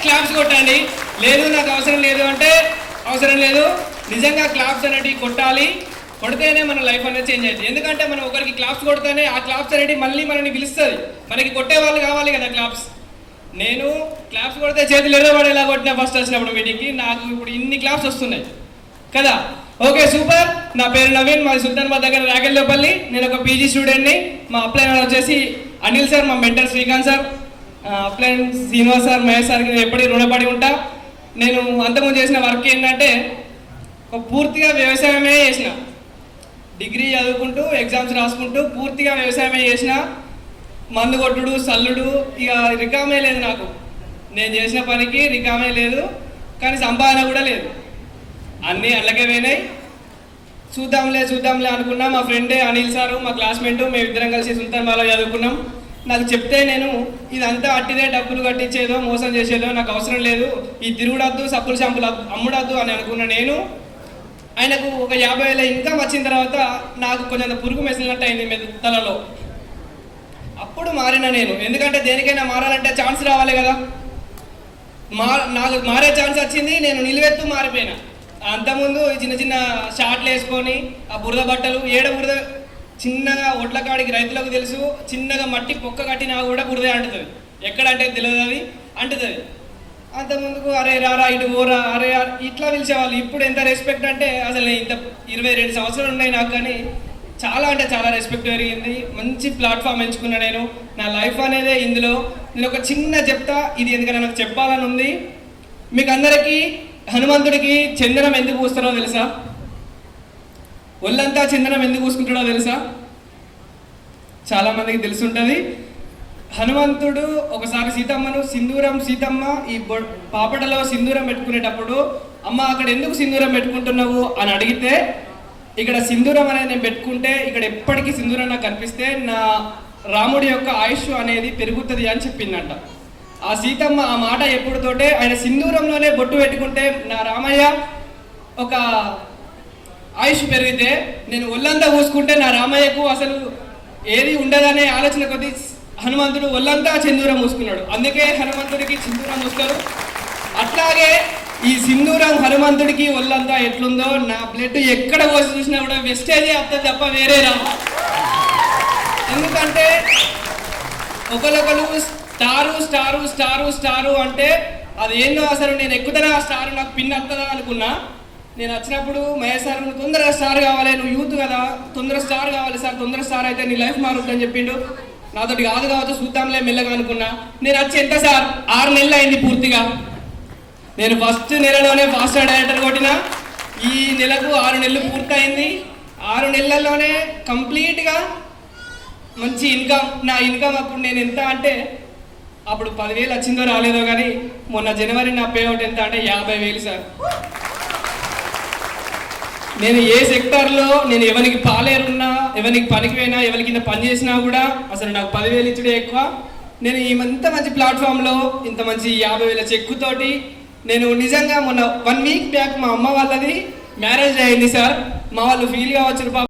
Claps కొట్టండి. లేదు నాకు అవసరం లేదు అంటే అవసరం లేదు. నిజంగా క్లాప్స్ అనేటివి కొట్టాలి. కొడితేనే మన లైఫ్ అనేది చేంజ్ అవుతుంది. ఎందుకంటే మనం ఒకరికి క్లాప్స్ కొడితేనే ఆ క్లాప్స్ అనేవి మళ్ళీ మనని పిలుస్తుంది. మనకి కొట్టే వాళ్ళు కావాలి కదా క్లాప్స్. నేను క్లాప్స్ కొడితే చేతులు ఎర్రబడేలా కొట్టిన ఫస్ట్ వచ్చినప్పుడు మీటింగ్కి. నాకు ఇప్పుడు ఇన్ని క్లాప్స్ వస్తున్నాయి కదా. Okay, super. నా పేరు నవీన్, మాది సుల్తానాబాద్ దగ్గర రాకెల్లోపల్లి. నేను ఒక పీజీ స్టూడెంట్ని. మా అప్లైన్ వచ్చేసి అనిల్ సార్, మా mentor Srikanth sir, upline Srinivas sir, Mahesh సార్కి ఎప్పటికీ రుణపడి ఉంటా. నేను అంతకుముందు చేసిన వర్క్ ఏంటంటే పూర్తిగా వ్యవసాయమే చేసిన. డిగ్రీ చదువుకుంటూ ఎగ్జామ్స్ రాసుకుంటూ పూర్తిగా వ్యవసాయమే చేసిన. మందు కొట్టుడు, సల్లుడు, ఇక రికామే లేదు నాకు. నేను చేసిన పనికి రికామే లేదు, కానీ సంపాదన కూడా లేదు. అన్నీ అల్లకే పోయినాయి. చూద్దాంలే అనుకున్నా. మా ఫ్రెండే అనిల్ సారు, మా క్లాస్మేట్, మేమిద్దరం కలిసి సుల్తానాబాద్లో చదువుకున్నాం. నాకు చెప్తే నేను ఇదంతా అట్టిదే, డబ్బులు కట్టించేదో మోసం చేసేదో నాకు అవసరం లేదు, ఈ తిరుగుడద్దు, సప్పులు షాంపులు అమ్ముడద్దు అని అనుకున్న నేను, ఆయనకు ఒక 50,000 ఇన్కమ్ వచ్చిన తర్వాత నాకు కొంచెం పురుగు మెసిలినట్టు అయింది తలలో. అప్పుడు మారిన నేను. ఎందుకంటే దేనికైనా మారాలంటే ఛాన్స్ రావాలి కదా. నాకు మారే ఛాన్స్ వచ్చింది. నేను నిలువెత్తు మారిపోయినా. అంతకుముందు చిన్న చిన్న షార్ట్లు వేసుకొని ఆ బురద బట్టలు, బురద చిన్నగా ఒడ్ల కాడికి రైతులకు తెలుసు, చిన్నగా మట్టి పొక్క కట్టినా కూడా బురదే అంటుతుంది. ఎక్కడంటే తెలియదు, అది అంటుతుంది. అంతకుముందుకు అరే రారా ఇటు ఓరా, అరే ఇట్లా పిలిచేవాళ్ళు. ఇప్పుడు ఎంత రెస్పెక్ట్ అంటే అసలు నేను ఇంత 22 సంవత్సరాలు ఉన్నాయి నాకు, కానీ చాలా అంటే చాలా రెస్పెక్ట్ పెరిగింది. మంచి ప్లాట్ఫామ్ ఎంచుకున్నా నేను. నా లైఫ్ అనేదే ఇందులో. నేను ఒక చిన్న చెప్తా, ఇది ఎందుకంటే నాకు చెప్పాలని ఉంది. మీకు అందరికీ హనుమంతుడికి చందనం ఎందుకు పూస్తారో తెలుసా? ఒళ్ళంతా చందనం ఎందుకు పూసుకుంటాడో తెలుసా? చాలామందికి తెలుసుంటుంది. హనుమంతుడు ఒకసారి సీతమ్మ ఈ పాపటలో సింధూరం పెట్టుకునేటప్పుడు, అమ్మ అక్కడ ఎందుకు సింధూరం పెట్టుకుంటున్నావు అని అడిగితే, ఇక్కడ సింధూరం అనేది నేను పెట్టుకుంటే ఇక్కడ ఎప్పటికీ సింధూరం నాకు కనిపిస్తే నా రాముడి యొక్క ఆయుష్ అనేది పెరుగుతుంది అని చెప్పిందంట. ఆ సీతమ్మ ఆ మాట ఎప్పుడుతోటే ఆయన సింధూరంలోనే బొట్టు పెట్టుకుంటే నా రామయ్య ఒక ఆయుష్ పెరిగితే, నేను ఒళ్ళంతా పూసుకుంటే నా రామయ్యకు అసలు ఏది ఉండదనే ఆలోచన కొద్దీ హనుమంతుడు ఒళ్ళంతా సింధూరం మూసుకున్నాడు. అందుకే హనుమంతుడికి సింధూరం మూస్తారు. అట్లాగే ఈ సింధూరం హనుమంతుడికి ఒళ్ళంతా ఎట్లుందో, నా బ్లడ్ ఎక్కడ పోసి చూసినా కూడా వెస్టేజ్ అవుతుంది తప్ప వేరే రా. ఎందుకంటే ఒకరొకరు స్టారు అంటే అది ఏందో అసలు నేను ఎక్కుతానా ఆ స్టార్, నాకు పిన్ వస్తుందా అనుకున్నా. నేను వచ్చినప్పుడు మహేష్ సార్ తొందరగా స్టార్ కావాలి, నువ్వు యూత్ కదా, తొందరగా స్టార్ కావాలి సార్, తొందరగా స్టార్ అయితే నీ లైఫ్ మారుతుందని చెప్పిండు. నాతోటి కాదు కావచ్చు, చూద్దాంలే మెల్లగా అనుకున్నా. నేను వచ్చి ఎంత సార్ 6 నెలలు అయింది పూర్తిగా. నేను ఫస్ట్ నెలలోనే ఫాస్ట్ డైరెక్టర్ కొట్టిన. ఈ నెలకు 6 నెలలు పూర్తయింది. 6 నెలల్లోనే కంప్లీట్గా మంచి ఇన్కమ్. నా ఇన్కమ్ అప్పుడు నేను ఎంత అంటే, అప్పుడు 10,000 వచ్చిందో రాలేదో కానీ మొన్న జనవరి నా పేఅవుట్ ఎంత అంటే 50,000 సార్. నేను ఏ సెక్టార్లో నేను ఎవరికి పాలేరున్నా, ఎవరికి పనికి పోయినా, ఎవరి కింద పని చేసినా కూడా అసలు నాకు 10,000 ఇచ్చడే ఎక్కువ. నేను ఇంత మంచి ప్లాట్ఫామ్లో ఇంత మంచి 50,000 చెక్కుతోటి నేను నిజంగా మొన్న 1 వీక్ బ్యాక్ మా అమ్మ వాళ్ళది మ్యారేజ్ అయింది సార్. మా వాళ్ళు ఫీల్ కావచ్చు